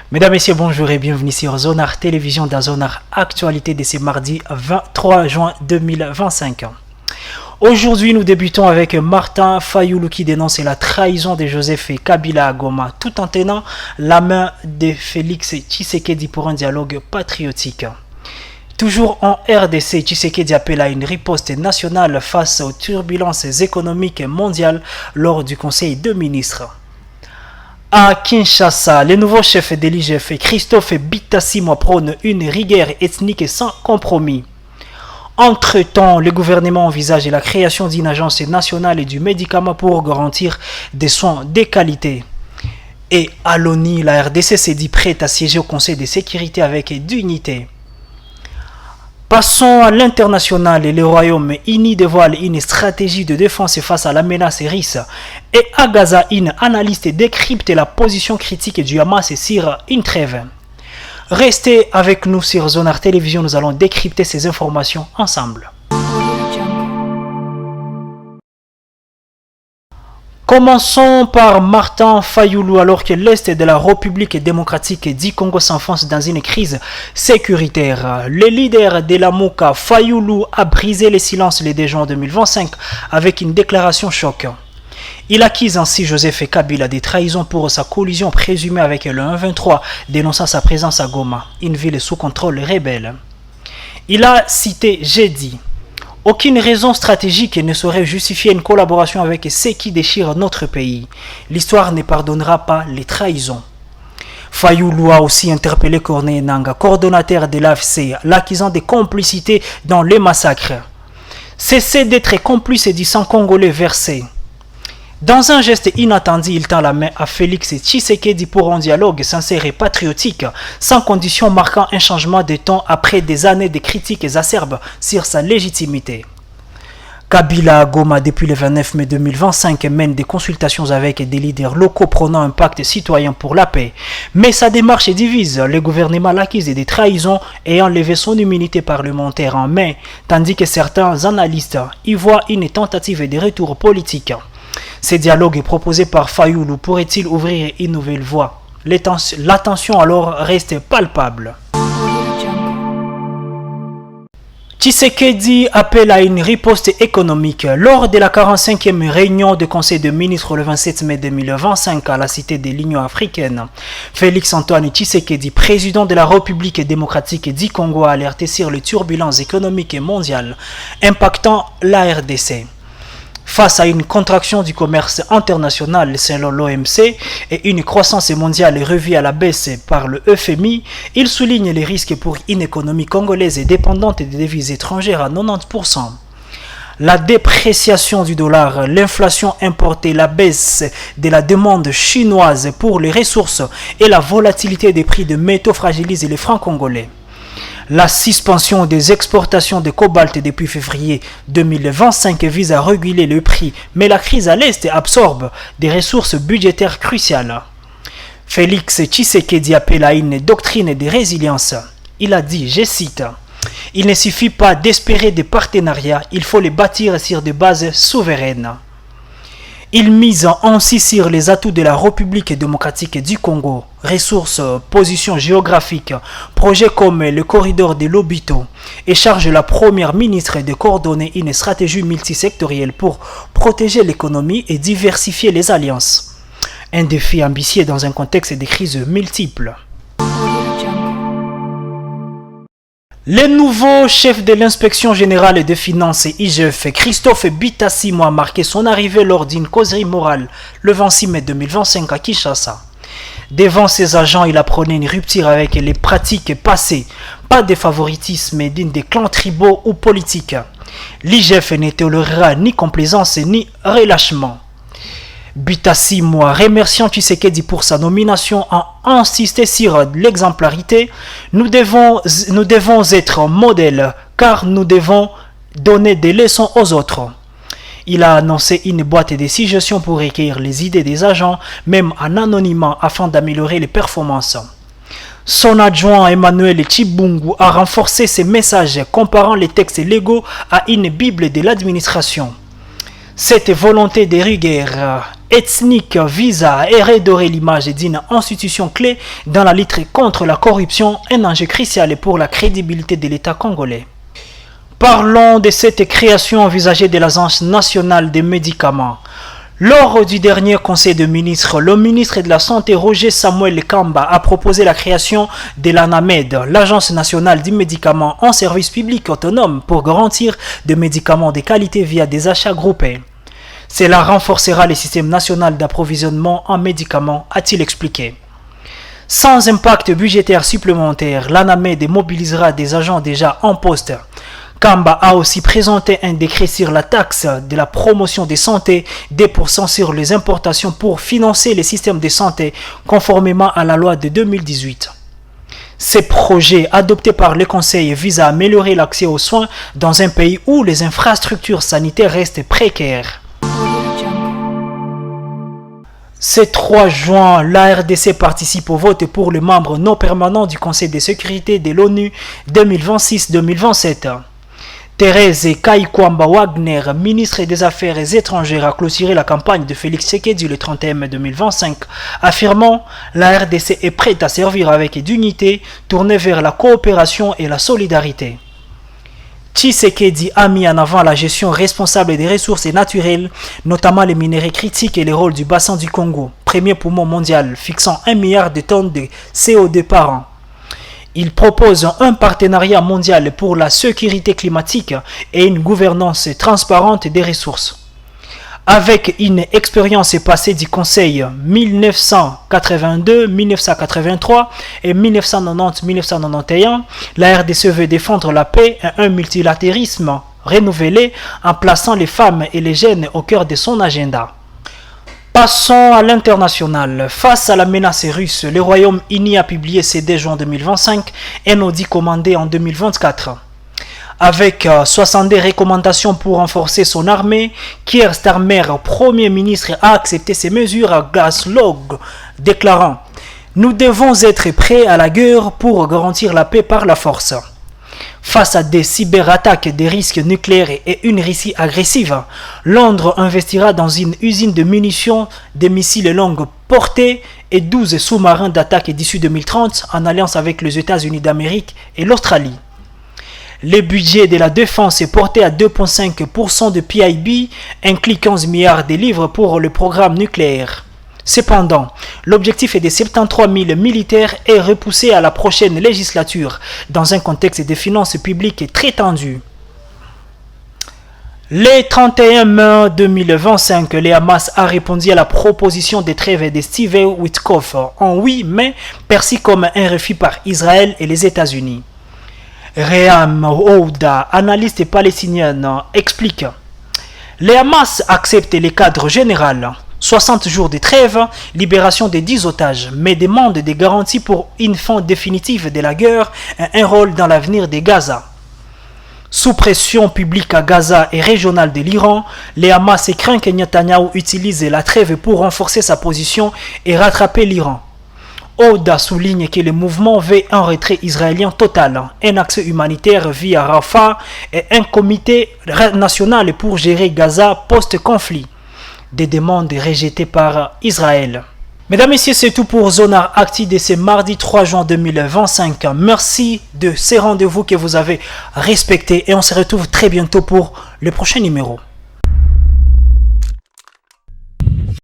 Mesdames, Messieurs, bonjour et bienvenue sur Zonar Télévision dans Zonar Actualité de ce mardi 23 juin 2025. Aujourd'hui, nous débutons avec Martin Fayulu qui dénonce la trahison de Joseph Kabila à Goma tout en tenant la main de Félix Tshisekedi pour un dialogue patriotique. Toujours en RDC, Tshisekedi appelle à une riposte nationale face aux turbulences économiques mondiales lors du Conseil de ministres. À Kinshasa, le nouveau chef de l'IGF, Christophe Bitassimwa, prône une rigueur ethnique sans compromis. Entre-temps, le gouvernement envisage la création d'une agence nationale du médicament pour garantir des soins de qualité. Et à l'ONU, la RDC s'est dit prête à siéger au Conseil de sécurité avec dignité. Passons à l'international et le Royaume-Uni dévoile une stratégie de défense face à la menace russe. Et à Gaza, une analyste décrypte la position critique du Hamas sur une trêve. Restez avec nous sur Zonar Télévision, nous allons décrypter ces informations ensemble. Commençons par Martin Fayulu. Alors que l'Est de la République démocratique du Congo s'enfonce dans une crise sécuritaire, le leader de la Mouka, Fayulu, a brisé le silence le 2 juin 2025 avec une déclaration choc. Il accuse ainsi Joseph Kabila de trahison pour sa collusion présumée avec le 1-23, dénonçant sa présence à Goma, une ville sous contrôle rebelle. Il a cité jeudi. Aucune raison stratégique ne saurait justifier une collaboration avec ceux qui déchirent notre pays. L'histoire ne pardonnera pas les trahisons. Fayulu a aussi interpellé Corneille Nangaa, coordonnateur de l'AFC, l'accusant de complicité dans les massacres. Cessez d'être complice du sang congolais versé. Dans un geste inattendu, il tend la main à Félix Tshisekedi pour un dialogue sincère et patriotique, sans condition, marquant un changement de ton après des années de critiques acerbes sur sa légitimité. Kabila à Goma, depuis le 29 mai 2025, mène des consultations avec des leaders locaux prônant un pacte citoyen pour la paix. Mais sa démarche divise. Le gouvernement l'accuse des trahisons et a enlevé son immunité parlementaire en mai, tandis que certains analystes y voient une tentative de retour politique. Ce dialogue proposé par Fayulu pourrait-il ouvrir une nouvelle voie? L'attention alors reste palpable. Tshisekedi appelle à une riposte économique. Lors de la 45e réunion du Conseil des ministres le 27 mai 2025 à la Cité de l'Union africaine, Félix Antoine Tshisekedi, président de la République démocratique du Congo, a alerté sur les turbulences économiques mondiales impactant la RDC. Face à une contraction du commerce international selon l'OMC et une croissance mondiale revue à la baisse par le FMI, il souligne les risques pour une économie congolaise dépendante des devises étrangères à 90%. La dépréciation du dollar, l'inflation importée, la baisse de la demande chinoise pour les ressources et la volatilité des prix de métaux fragilisent les francs congolais. La suspension des exportations de cobalt depuis février 2025 vise à réguler le prix, mais la crise à l'Est absorbe des ressources budgétaires cruciales. Félix Tshisekedi appelle à une doctrine de résilience. Il a dit, je cite, « Il ne suffit pas d'espérer des partenariats, il faut les bâtir sur des bases souveraines. » Il mise ainsi sur les atouts de la République démocratique du Congo, ressources, positions géographiques, projets comme le corridor de Lobito, et charge la première ministre de coordonner une stratégie multisectorielle pour protéger l'économie et diversifier les alliances. Un défi ambitieux dans un contexte de crises multiples. Le nouveau chef de l'inspection générale des finances IGF, Christophe Bitassimwa, a marqué son arrivée lors d'une causerie morale le 26 mai 2025 à Kinshasa. Devant ses agents, il apprenait une rupture avec les pratiques passées, pas de favoritisme digne des clans tribaux ou politiques. L'IGF ne tolérera ni complaisance ni relâchement. Bitassimwa, remerciant Tshisekedi pour sa nomination, a insisté sur l'exemplarité. Nous devons être modèles car nous devons donner des leçons aux autres. Il a annoncé une boîte de suggestions pour recueillir les idées des agents, même en anonymat, afin d'améliorer les performances. Son adjoint Emmanuel Tshibungu a renforcé ses messages comparant les textes légaux à une bible de l'administration. Cette volonté de rigueur ethnique vise à redorer l'image d'une institution clé dans la lutte contre la corruption, un enjeu crucial pour la crédibilité de l'État congolais. Parlons de cette création envisagée de l'Agence nationale des médicaments. Lors du dernier conseil de ministres, le ministre de la Santé Roger Samuel Kamba a proposé la création de l'ANAMED, l'Agence nationale du médicament en service public autonome pour garantir des médicaments de qualité via des achats groupés. Cela renforcera le système national d'approvisionnement en médicaments, a-t-il expliqué. Sans impact budgétaire supplémentaire, l'ANAMED mobilisera des agents déjà en poste. Kamba a aussi présenté un décret sur la taxe de la promotion des santé, 2% sur les importations pour financer les systèmes de santé conformément à la loi de 2018. Ces projets adoptés par le Conseil visent à améliorer l'accès aux soins dans un pays où les infrastructures sanitaires restent précaires. Ce 3 juin, la RDC participe au vote pour les membres non permanents du Conseil de sécurité de l'ONU 2026-2027. Thérèse Kaikwamba Wagner, ministre des Affaires étrangères, a clôturé la campagne de Félix Tshisekedi le 31 mai 2025, affirmant « La RDC est prête à servir avec dignité, tournée vers la coopération et la solidarité ». Tshisekedi a mis en avant la gestion responsable des ressources naturelles, notamment les minerais critiques et le rôle du bassin du Congo, premier poumon mondial, fixant 1 milliard de tonnes de CO2 par an. Il propose un partenariat mondial pour la sécurité climatique et une gouvernance transparente des ressources. Avec une expérience passée du Conseil 1982, 1983 et 1990-1991, la RDC veut défendre la paix et un multilatéralisme renouvelé en plaçant les femmes et les jeunes au cœur de son agenda. Passons à l'international. Face à la menace russe, le Royaume-Uni a publié ce 2 juin 2025 un audit commandé en 2024. Avec 62 recommandations pour renforcer son armée, Keir Starmer, Premier ministre, a accepté ces mesures à Glasgow, déclarant « Nous devons être prêts à la guerre pour garantir la paix par la force ». Face à des cyberattaques, des risques nucléaires et une Russie agressive, Londres investira dans une usine de munitions, des missiles longue portée et 12 sous-marins d'attaque d'ici 2030 en alliance avec les États-Unis d'Amérique et l'Australie. Le budget de la défense est porté à 2,5% de PIB, inclut 15 milliards de livres pour le programme nucléaire. Cependant, l'objectif est de 73 000 militaires et repoussé à la prochaine législature, dans un contexte de finances publiques très tendu. Le 31 mai 2025, le Hamas a répondu à la proposition de trêve de Steve Witkoff en oui, mais perçu comme un refus par Israël et les États-Unis. Reham Ouda, analyste palestinien, explique « Le Hamas accepte le cadre général. 60 jours de trêve, libération des 10 otages, mais demande des garanties pour une fin définitive de la guerre et un rôle dans l'avenir de Gaza. Sous pression publique à Gaza et régionale de l'Iran, le Hamas craint que Netanyahou utilise la trêve pour renforcer sa position et rattraper l'Iran. Ouda souligne que le mouvement veut un retrait israélien total, un accès humanitaire via Rafah et un comité national pour gérer Gaza post-conflit. Des demandes rejetées par Israël. Mesdames et messieurs, c'est tout pour Zonar Acti de ce mardi 3 juin 2025. Merci de ces rendez-vous que vous avez respectés et on se retrouve très bientôt pour le prochain numéro.